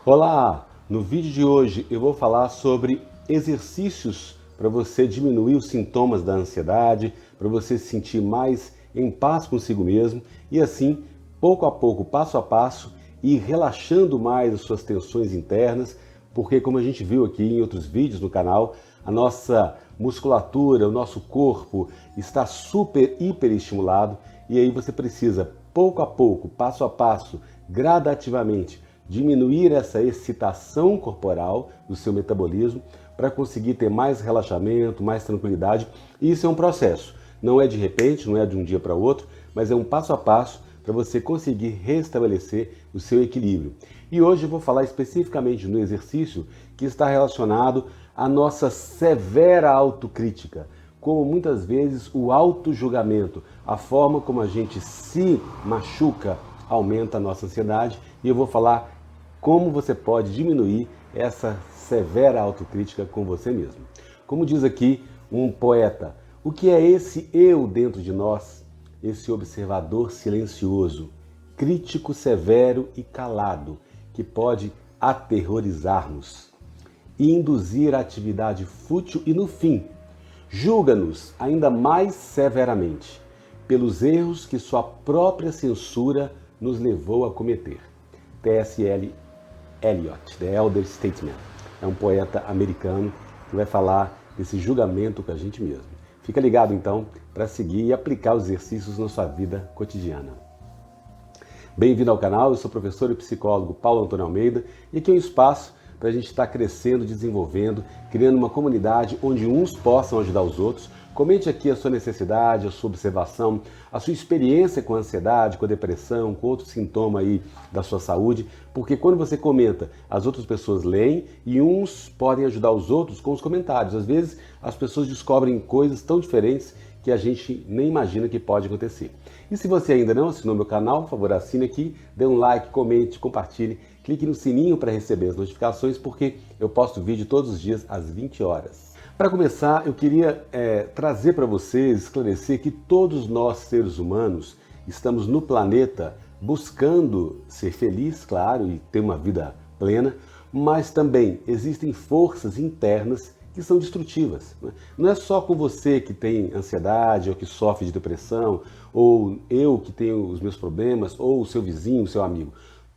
Olá! No vídeo de hoje eu vou falar sobre exercícios para você diminuir os sintomas da ansiedade, para você se sentir mais em paz consigo mesmo e assim, pouco a pouco, passo a passo, ir relaxando mais as suas tensões internas, porque como a gente viu aqui em outros vídeos no canal, a nossa musculatura, o nosso corpo está super, hiper estimulado e aí você precisa, pouco a pouco, passo a passo, gradativamente, diminuir essa excitação corporal do seu metabolismo para conseguir ter mais relaxamento, mais tranquilidade. E isso é um processo, não é de repente, não é de um dia para outro, mas é um passo a passo para você conseguir restabelecer o seu equilíbrio. E hoje eu vou falar especificamente no exercício que está relacionado à nossa severa autocrítica, como muitas vezes o autojulgamento, a forma como a gente se machuca aumenta a nossa ansiedade, e eu vou falar como você pode diminuir essa severa autocrítica com você mesmo. Como diz aqui um poeta, o que é esse eu dentro de nós? Esse observador silencioso, crítico severo e calado, que pode aterrorizar-nos e induzir a atividade fútil e, no fim, julga-nos ainda mais severamente pelos erros que sua própria censura nos levou a cometer. T.S. Eliot, The Elder Statesman, é um poeta americano que vai falar desse julgamento com a gente mesmo. Fica ligado então para seguir e aplicar os exercícios na sua vida cotidiana. Bem-vindo ao canal, eu sou o professor e psicólogo Paulo Antônio Almeida e aqui é um espaço para a gente estar crescendo, desenvolvendo, criando uma comunidade onde uns possam ajudar os outros. Comente aqui a sua necessidade, a sua observação, a sua experiência com a ansiedade, com a depressão, com outro sintoma aí da sua saúde, porque quando você comenta, as outras pessoas leem e uns podem ajudar os outros com os comentários. Às vezes as pessoas descobrem coisas tão diferentes que a gente nem imagina que pode acontecer. E se você ainda não assinou meu canal, por favor, assine aqui, dê um like, comente, compartilhe, clique no sininho para receber as notificações, porque eu posto vídeo todos os dias às 20 horas. Para começar, eu queria trazer para vocês, esclarecer que todos nós, seres humanos, estamos no planeta buscando ser feliz, claro, e ter uma vida plena, mas também existem forças internas que são destrutivas. Não é só com você que tem ansiedade ou que sofre de depressão, ou eu que tenho os meus problemas, ou o seu vizinho, o seu amigo.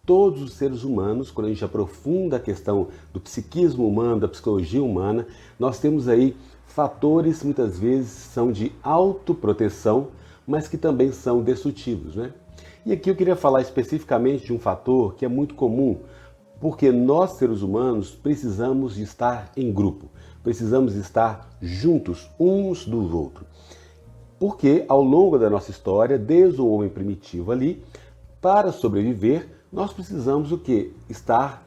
Todos os seres humanos, quando a gente aprofunda a questão do psiquismo humano, da psicologia humana, nós temos aí fatores, muitas vezes, são de autoproteção, mas que também são destrutivos, né? E aqui eu queria falar especificamente de um fator que é muito comum, porque nós, seres humanos, precisamos de estar em grupo, precisamos estar juntos uns dos outros. Porque ao longo da nossa história, desde o homem primitivo ali, para sobreviver, nós precisamos o quê? Estar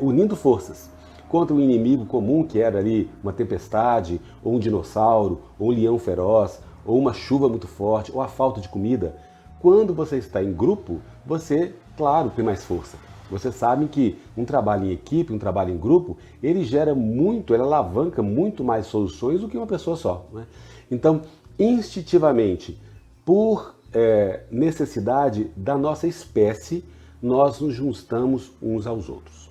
unindo forças contra um inimigo comum que era ali uma tempestade, ou um dinossauro, ou um leão feroz, ou uma chuva muito forte, ou a falta de comida. Quando você está em grupo, você, claro, tem mais força. Você sabe que um trabalho em equipe, um trabalho em grupo, ele gera muito, ele alavanca muito mais soluções do que uma pessoa só, né? Então, instintivamente, por necessidade da nossa espécie, nós nos juntamos uns aos outros.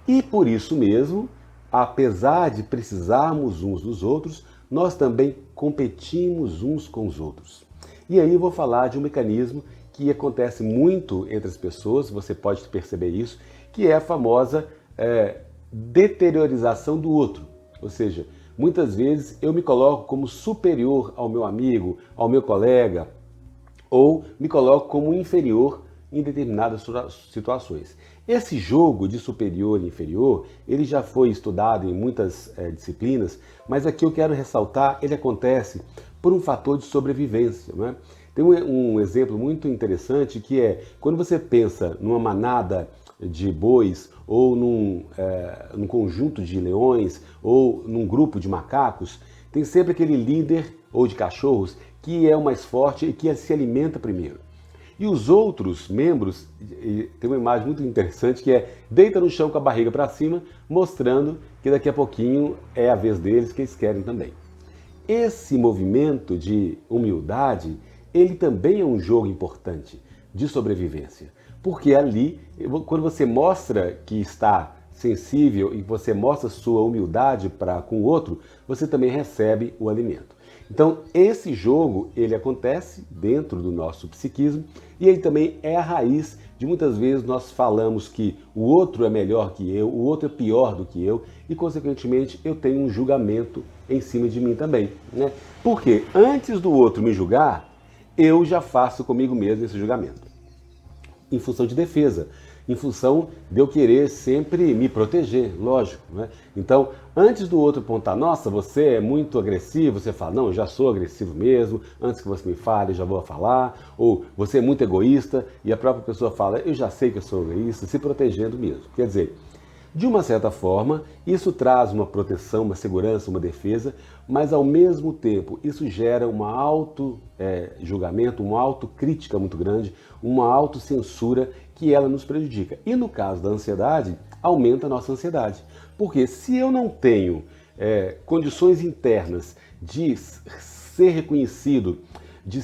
E por isso mesmo, apesar de precisarmos uns dos outros, nós também competimos uns com os outros. E aí eu vou falar de um mecanismo que acontece muito entre as pessoas, você pode perceber isso, que é a famosa deteriorização do outro. Ou seja, muitas vezes eu me coloco como superior ao meu amigo, ao meu colega, ou me coloco como inferior em determinadas situações. Esse jogo de superior e inferior, ele já foi estudado em muitas disciplinas, mas aqui eu quero ressaltar, ele acontece por um fator de sobrevivência, né? Tem um exemplo muito interessante que é, quando você pensa numa manada de bois, ou num conjunto de leões, ou num grupo de macacos, tem sempre aquele líder, ou de cachorros, que é o mais forte e que se alimenta primeiro. E os outros membros, tem uma imagem muito interessante que é, deita no chão com a barriga para cima, mostrando que daqui a pouquinho é a vez deles, que eles querem também. Esse movimento de humildade, ele também é um jogo importante de sobrevivência. Porque ali, quando você mostra que está sensível e você mostra sua humildade para com o outro, você também recebe o alimento. Então, esse jogo, ele acontece dentro do nosso psiquismo e ele também é a raiz de muitas vezes nós falamos que o outro é melhor que eu, o outro é pior do que eu e, consequentemente, eu tenho um julgamento em cima de mim também, né? Porque antes do outro me julgar, eu já faço comigo mesmo esse julgamento. Em função de defesa, em função de eu querer sempre me proteger, lógico, né? Então, antes do outro apontar, nossa, você é muito agressivo, você fala, não, eu já sou agressivo mesmo, antes que você me fale, eu já vou falar, ou você é muito egoísta, e a própria pessoa fala, eu já sei que eu sou egoísta, se protegendo mesmo. Quer dizer, de uma certa forma, isso traz uma proteção, uma segurança, uma defesa, mas ao mesmo tempo isso gera uma auto-julgamento, uma autocrítica muito grande, uma autocensura que ela nos prejudica. E no caso da ansiedade, aumenta a nossa ansiedade. Porque se eu não tenho condições internas de ser reconhecido, de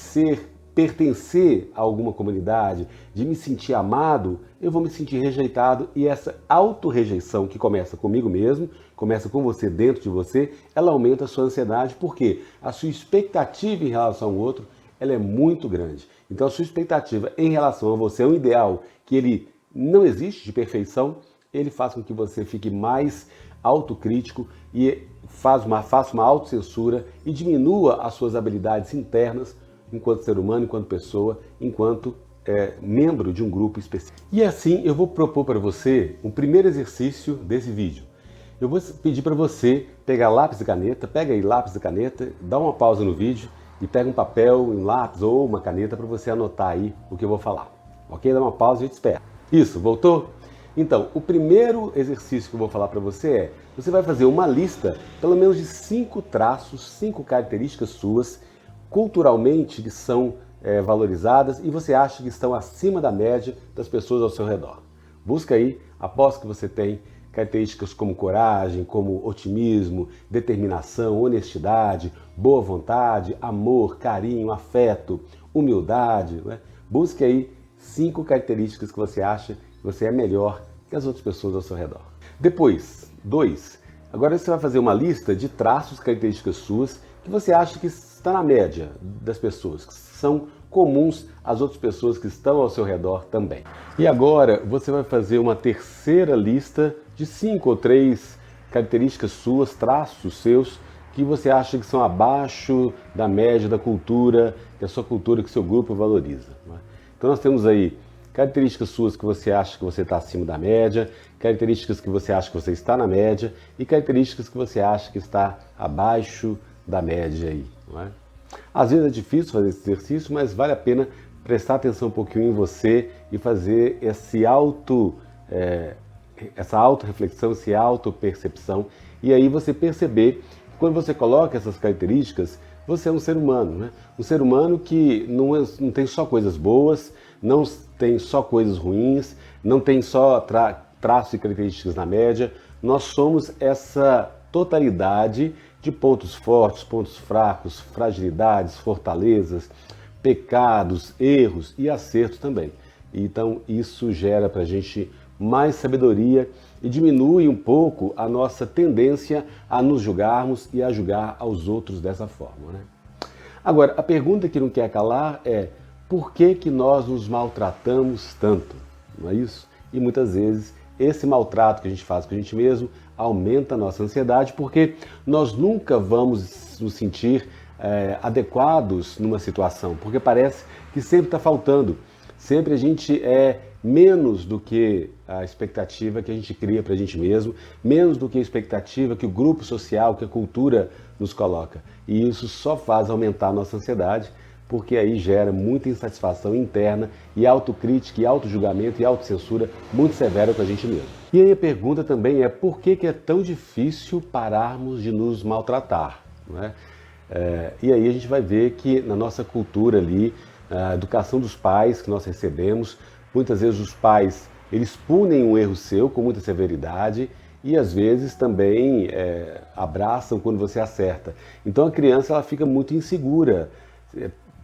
pertencer a alguma comunidade, de me sentir amado, eu vou me sentir rejeitado e essa autorrejeição que começa comigo mesmo, começa com você, dentro de você, ela aumenta a sua ansiedade porque a sua expectativa em relação ao outro, ela é muito grande. Então a sua expectativa em relação a você é um ideal que ele não existe de perfeição, ele faz com que você fique mais autocrítico e faça uma autocensura e diminua as suas habilidades internas enquanto ser humano, enquanto pessoa, enquanto membro de um grupo específico. E assim eu vou propor para você um primeiro exercício desse vídeo. Eu vou pedir para você pegar lápis e caneta, pega aí lápis e caneta, dá uma pausa no vídeo e pega um papel, um lápis ou uma caneta para você anotar aí o que eu vou falar. Ok? Dá uma pausa e a gente espera. Isso, voltou? Então, o primeiro exercício que eu vou falar para você é, você vai fazer uma lista, pelo menos de 5 traços, 5 características suas, culturalmente que são valorizadas e você acha que estão acima da média das pessoas ao seu redor. Busca aí, aposto que você tem características como coragem, como otimismo, determinação, honestidade, boa vontade, amor, carinho, afeto, humildade. Né? Busque aí 5 características que você acha que você é melhor que as outras pessoas ao seu redor. Depois, 2. Agora você vai fazer uma lista de traços, características suas que você acha que está na média das pessoas, que são comuns às outras pessoas que estão ao seu redor também. E agora você vai fazer uma terceira lista de 5 ou 3 características suas, traços seus, que você acha que são abaixo da média da cultura, que a sua cultura, que o seu grupo valoriza. Então nós temos aí características suas que você acha que você está acima da média, características que você acha que você está na média e características que você acha que está abaixo da média aí, não é? Às vezes é difícil fazer esse exercício, mas vale a pena prestar atenção um pouquinho em você e fazer essa auto-reflexão, essa auto-percepção, e aí você perceber que quando você coloca essas características, você é um ser humano, né? Um ser humano que não tem só coisas boas, não tem só coisas ruins, não tem só traços e características na média, nós somos essa totalidade de pontos fortes, pontos fracos, fragilidades, fortalezas, pecados, erros e acertos também. Então isso gera para a gente mais sabedoria e diminui um pouco a nossa tendência a nos julgarmos e a julgar aos outros dessa forma, né? Agora, a pergunta que não quer calar é por que nós nos maltratamos tanto? Não é isso? E muitas vezes esse maltrato que a gente faz com a gente mesmo aumenta a nossa ansiedade porque nós nunca vamos nos sentir adequados numa situação, porque parece que sempre está faltando, sempre a gente é menos do que a expectativa que a gente cria para a gente mesmo, menos do que a expectativa que o grupo social, que a cultura nos coloca. E isso só faz aumentar a nossa ansiedade, porque aí gera muita insatisfação interna e autocrítica, e autojulgamento e autocensura muito severa com a gente mesmo. E aí a pergunta também é por que é tão difícil pararmos de nos maltratar, não é? E aí a gente vai ver que na nossa cultura ali, a educação dos pais que nós recebemos, muitas vezes os pais, eles punem um erro seu com muita severidade e às vezes também abraçam quando você acerta. Então a criança ela fica muito insegura.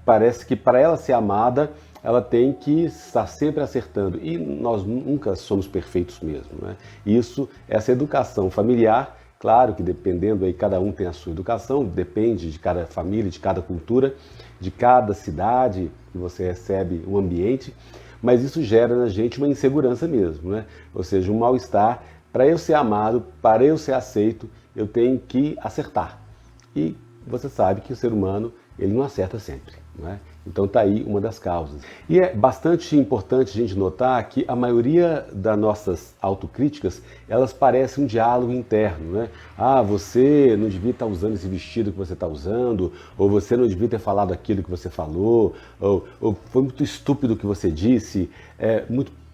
Parece que para ela ser amada, ela tem que estar sempre acertando. E nós nunca somos perfeitos mesmo, né? Isso, essa educação familiar, claro que dependendo aí, cada um tem a sua educação, depende de cada família, de cada cultura, de cada cidade que você recebe o ambiente, mas isso gera na gente uma insegurança mesmo, né? Ou seja, um mal-estar. Para eu ser amado, para eu ser aceito, eu tenho que acertar. E você sabe que o ser humano, ele não acerta sempre, né? Então está aí uma das causas. E é bastante importante a gente notar que a maioria das nossas autocríticas, elas parecem um diálogo interno, né? Ah, você não devia estar usando esse vestido que você está usando, ou você não devia ter falado aquilo que você falou, ou foi muito estúpido o que você disse,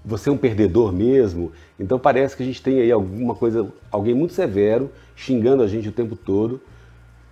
você é um perdedor mesmo. Então parece que a gente tem aí alguma coisa, alguém muito severo, xingando a gente o tempo todo,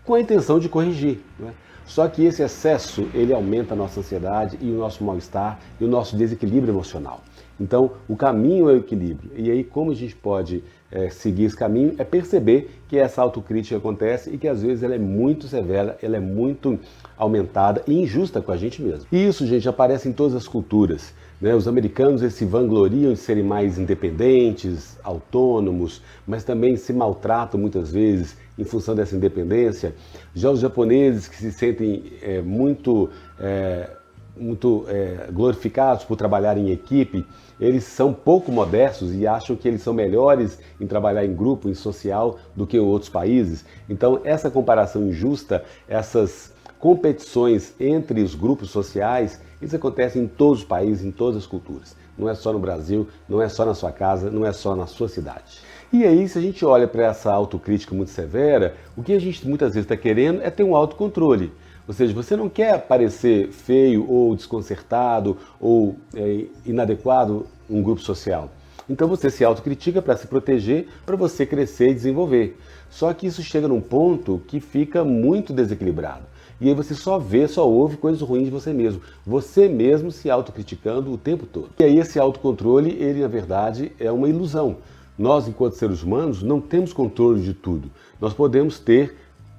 com a intenção de corrigir, né? Só que esse excesso, ele aumenta a nossa ansiedade e o nosso mal-estar e o nosso desequilíbrio emocional. Então, o caminho é o equilíbrio. E aí, como a gente pode seguir esse caminho, é perceber que essa autocrítica acontece e que às vezes ela é muito severa, ela é muito aumentada e injusta com a gente mesmo. E isso, gente, aparece em todas as culturas, né? Os americanos, eles se vangloriam de serem mais independentes, autônomos, mas também se maltratam muitas vezes em função dessa independência. Já os japoneses, que se sentem muito glorificados por trabalhar em equipe, eles são pouco modestos e acham que eles são melhores em trabalhar em grupo, em social, do que outros países. Então, essa comparação injusta, essas competições entre os grupos sociais, isso acontece em todos os países, em todas as culturas. Não é só no Brasil, não é só na sua casa, não é só na sua cidade. E aí, se a gente olha para essa autocrítica muito severa, o que a gente muitas vezes está querendo é ter um autocontrole. Ou seja, você não quer parecer feio ou desconcertado ou inadequado em um grupo social. Então você se autocritica para se proteger, para você crescer e desenvolver. Só que isso chega num ponto que fica muito desequilibrado. E aí você só ouve coisas ruins de você mesmo. Você mesmo se autocriticando o tempo todo. E aí esse autocontrole, ele na verdade é uma ilusão. Nós, enquanto seres humanos, não temos controle de tudo. Nós podemos ter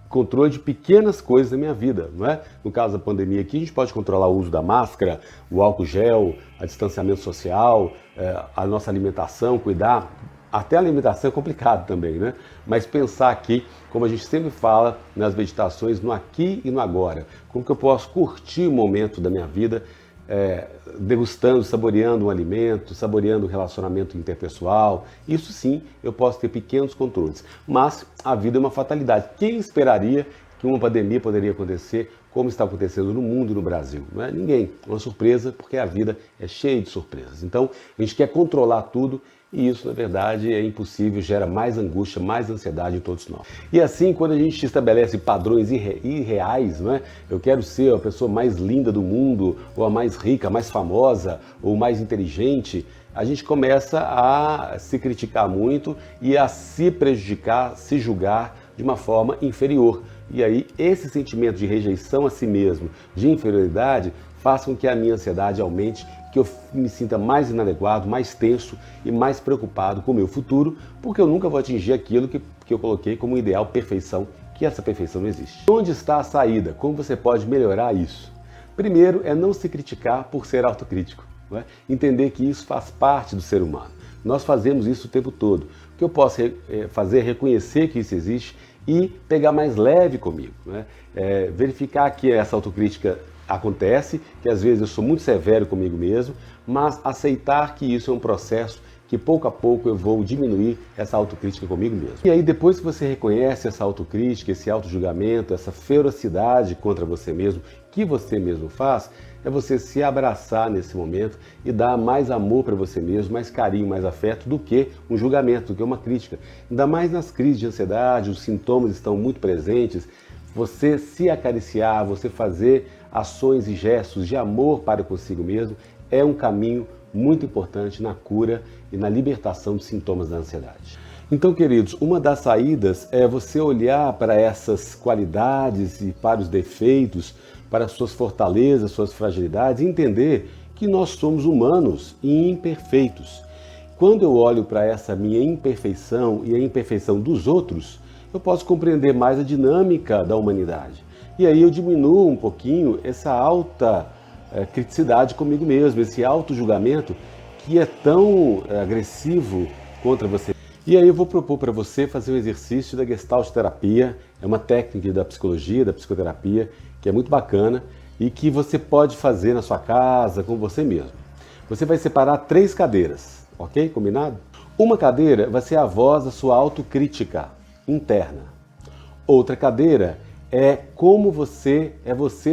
controle de pequenas coisas da minha vida, não é? No caso da pandemia aqui, a gente pode controlar o uso da máscara, o álcool gel, o distanciamento social, a nossa alimentação, cuidar. Até a alimentação é complicado também, né? Mas pensar aqui, como a gente sempre fala nas meditações, no aqui e no agora. Como que eu posso curtir o momento da minha vida, degustando, saboreando um alimento, saboreando o relacionamento interpessoal. Isso sim, eu posso ter pequenos controles. Mas a vida é uma fatalidade. Quem esperaria que uma pandemia poderia acontecer como está acontecendo no mundo e no Brasil? Não é ninguém. É uma surpresa, porque a vida é cheia de surpresas. Então, a gente quer controlar tudo e isso, na verdade, é impossível, gera mais angústia, mais ansiedade em todos nós. E assim, quando a gente estabelece padrões irreais, não é? Eu quero ser a pessoa mais linda do mundo, ou a mais rica, a mais famosa, ou mais inteligente, a gente começa a se criticar muito e a se prejudicar, se julgar de uma forma inferior. E aí, esse sentimento de rejeição a si mesmo, de inferioridade, faz com que a minha ansiedade aumente, que eu me sinta mais inadequado, mais tenso e mais preocupado com o meu futuro, porque eu nunca vou atingir aquilo que eu coloquei como ideal perfeição, que essa perfeição não existe. Onde está a saída? Como você pode melhorar isso? Primeiro é não se criticar por ser autocrítico, não é? Entender que isso faz parte do ser humano. Nós fazemos isso o tempo todo. O que eu posso fazer é reconhecer que isso existe e pegar mais leve comigo, né? Verificar que essa autocrítica acontece, que às vezes eu sou muito severo comigo mesmo, mas aceitar que isso é um processo que pouco a pouco eu vou diminuir essa autocrítica comigo mesmo. E aí depois que você reconhece essa autocrítica, esse autojulgamento, essa ferocidade contra você mesmo, que você mesmo faz, é você se abraçar nesse momento e dar mais amor para você mesmo, mais carinho, mais afeto do que um julgamento, do que uma crítica. Ainda mais nas crises de ansiedade, os sintomas estão muito presentes, você se acariciar, você fazer ações e gestos de amor para consigo mesmo é um caminho muito importante na cura e na libertação dos sintomas da ansiedade. Então, queridos, uma das saídas é você olhar para essas qualidades e para os defeitos, para as suas fortalezas, suas fragilidades e entender que nós somos humanos e imperfeitos. Quando eu olho para essa minha imperfeição e a imperfeição dos outros, eu posso compreender mais a dinâmica da humanidade. E aí eu diminuo um pouquinho essa alta criticidade comigo mesmo, esse auto-julgamento que é tão agressivo contra você. E aí eu vou propor para você fazer um exercício da Gestalt terapia, é uma técnica da psicologia, da psicoterapia, que é muito bacana e que você pode fazer na sua casa, com você mesmo. Você vai separar 3 cadeiras, ok? Combinado? Uma cadeira vai ser a voz da sua autocrítica interna. Outra cadeira é como você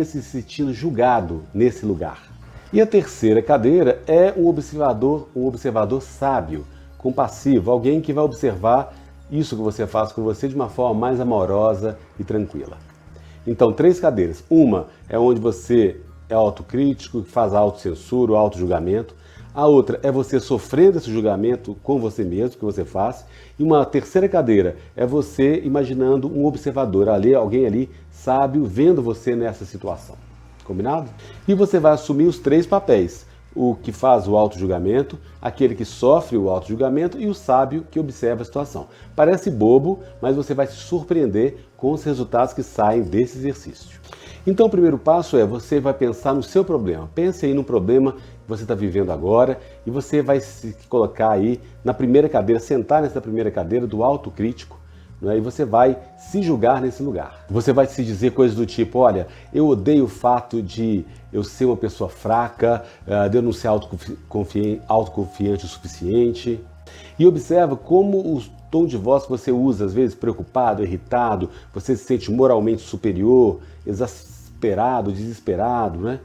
se sentindo julgado nesse lugar. E a terceira cadeira é um observador sábio, compassivo, alguém que vai observar isso que você faz com você de uma forma mais amorosa e tranquila. Então, 3 cadeiras. Uma é onde você é autocrítico, faz a autocensura, o autojulgamento. A outra é você sofrendo esse julgamento com você mesmo, que você faz. E uma terceira cadeira é você imaginando um observador ali, alguém ali sábio, vendo você nessa situação. Combinado? E você vai assumir os 3 papéis. O que faz o auto-julgamento, aquele que sofre o auto-julgamento e o sábio que observa a situação. Parece bobo, mas você vai se surpreender com os resultados que saem desse exercício. Então o primeiro passo é você vai pensar no seu problema. Pense aí no problema que você está vivendo agora e você vai se colocar aí na primeira cadeira, sentar nessa primeira cadeira do autocrítico. E você vai se julgar nesse lugar. Você vai se dizer coisas do tipo, olha, eu odeio o fato de eu ser uma pessoa fraca, de eu não ser autoconfiante o suficiente. E observa como o tom de voz que você usa, às vezes preocupado, irritado, você se sente moralmente superior, exasperado, desesperado, né?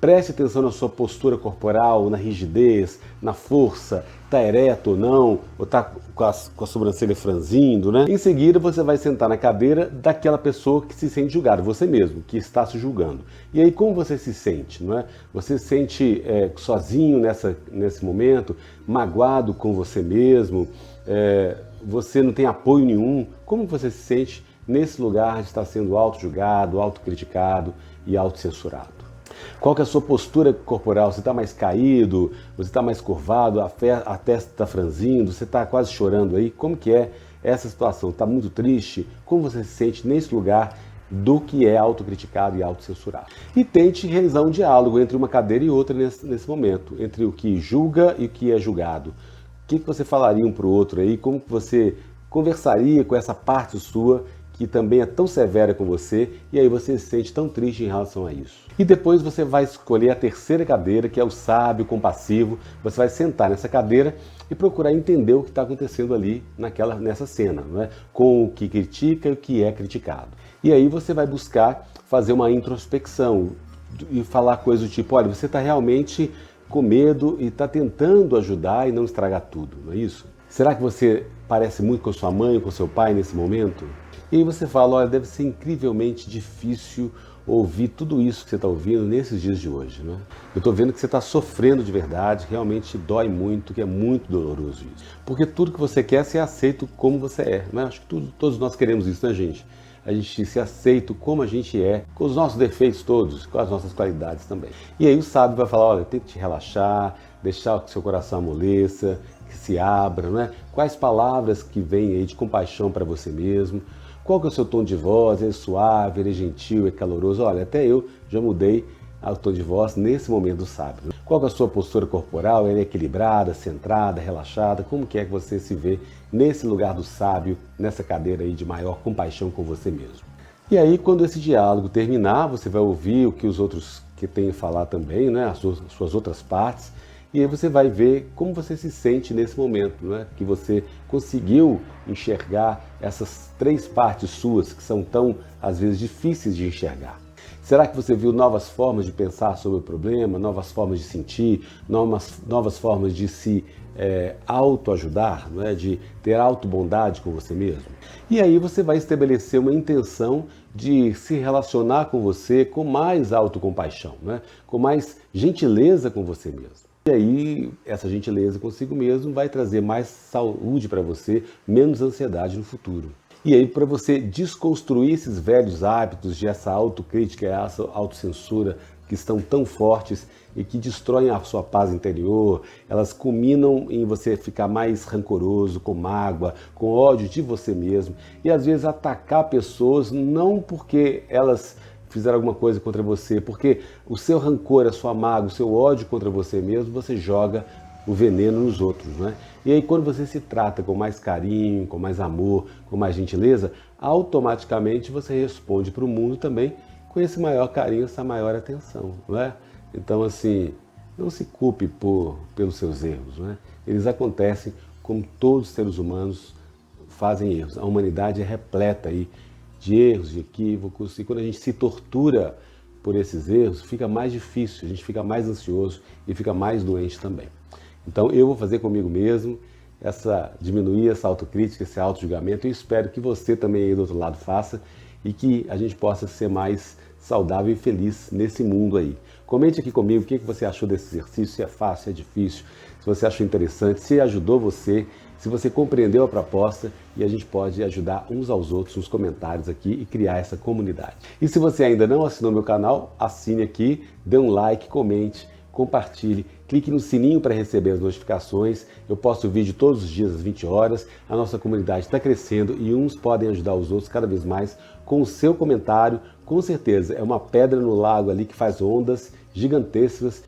Preste atenção na sua postura corporal, na rigidez, na força, está ereto ou não, ou está com a sobrancelha franzindo, né? Em seguida, você vai sentar na cadeira daquela pessoa que se sente julgada, você mesmo, que está se julgando. E aí, como você se sente, não é? Você se sente sozinho nesse momento, magoado com você mesmo, você não tem apoio nenhum. Como você se sente nesse lugar de estar sendo auto-julgado, autocriticado e autocensurado? Qual que é a sua postura corporal? Você está mais caído? Você está mais curvado? A testa está franzindo? Você está quase chorando aí? Como que é essa situação? Está muito triste? Como você se sente nesse lugar do que é autocriticado e autocensurado? E tente realizar um diálogo entre uma cadeira e outra nesse momento, entre o que julga e o que é julgado. O que você falaria um para o outro aí? Como que você conversaria com essa parte sua que também é tão severa com você, e aí você se sente tão triste em relação a isso. E depois você vai escolher a terceira cadeira, que é o sábio, compassivo. Você vai sentar nessa cadeira e procurar entender o que está acontecendo ali nessa cena, não é? Com o que critica e o que é criticado. E aí você vai buscar fazer uma introspecção e falar coisas do tipo, olha, você está realmente com medo e está tentando ajudar e não estragar tudo, não é isso? Será que você parece muito com sua mãe ou com seu pai nesse momento? E aí você fala, olha, deve ser incrivelmente difícil ouvir tudo isso que você está ouvindo nesses dias de hoje, né? Eu estou vendo que você está sofrendo de verdade, realmente dói muito, que é muito doloroso isso. Porque tudo que você quer é ser aceito como você é, né? Acho que todos nós queremos isso, né, gente? A gente se aceita como a gente é, com os nossos defeitos todos, com as nossas qualidades também. E aí o sábio vai falar, olha, tente relaxar, deixar que seu coração amoleça, que se abra, né? Quais palavras que vêm aí de compaixão para você mesmo? Qual que é o seu tom de voz? Ele é suave, ele é gentil, é caloroso? Olha, até eu já mudei o tom de voz nesse momento do sábio. Qual que é a sua postura corporal? Ela é equilibrada, centrada, relaxada? Como que é que você se vê nesse lugar do sábio, nessa cadeira aí de maior compaixão com você mesmo? E aí, quando esse diálogo terminar, você vai ouvir o que os outros que têm a falar também, né? As suas outras partes. E aí você vai ver como você se sente nesse momento, né? Que você conseguiu enxergar essas 3 partes suas que são tão, às vezes, difíceis de enxergar. Será que você viu novas formas de pensar sobre o problema, novas formas de sentir, novas formas de se autoajudar, né? De ter autobondade com você mesmo? E aí você vai estabelecer uma intenção de se relacionar com você com mais autocompaixão, né? Com mais gentileza com você mesmo. E aí, essa gentileza consigo mesmo vai trazer mais saúde para você, menos ansiedade no futuro. E aí, para você desconstruir esses velhos hábitos de essa autocrítica, essa autocensura que estão tão fortes e que destroem a sua paz interior, elas culminam em você ficar mais rancoroso, com mágoa, com ódio de você mesmo e às vezes atacar pessoas não porque elas fizeram alguma coisa contra você, porque o seu rancor, a sua mágoa, o seu ódio contra você mesmo, você joga o veneno nos outros, né? E aí quando você se trata com mais carinho, com mais amor, com mais gentileza, automaticamente você responde para o mundo também com esse maior carinho, essa maior atenção, não é? Então assim, não se culpe pelos seus erros, não é? Eles acontecem como todos os seres humanos fazem erros. A humanidade é repleta aí de erros, de equívocos, e quando a gente se tortura por esses erros, fica mais difícil, a gente fica mais ansioso e fica mais doente também. Então eu vou fazer comigo mesmo, diminuir essa autocrítica, esse auto-julgamento, e espero que você também aí do outro lado faça e que a gente possa ser mais saudável e feliz nesse mundo aí. Comente aqui comigo o que você achou desse exercício, se é fácil, se é difícil, se você achou interessante, se ajudou você, se você compreendeu a proposta, e a gente pode ajudar uns aos outros nos comentários aqui e criar essa comunidade. E se você ainda não assinou meu canal, assine aqui, dê um like, comente, compartilhe, clique no sininho para receber as notificações. Eu posto vídeo todos os dias às 20 horas. A nossa comunidade está crescendo e uns podem ajudar os outros cada vez mais com o seu comentário. Com certeza é uma pedra no lago ali que faz ondas gigantescas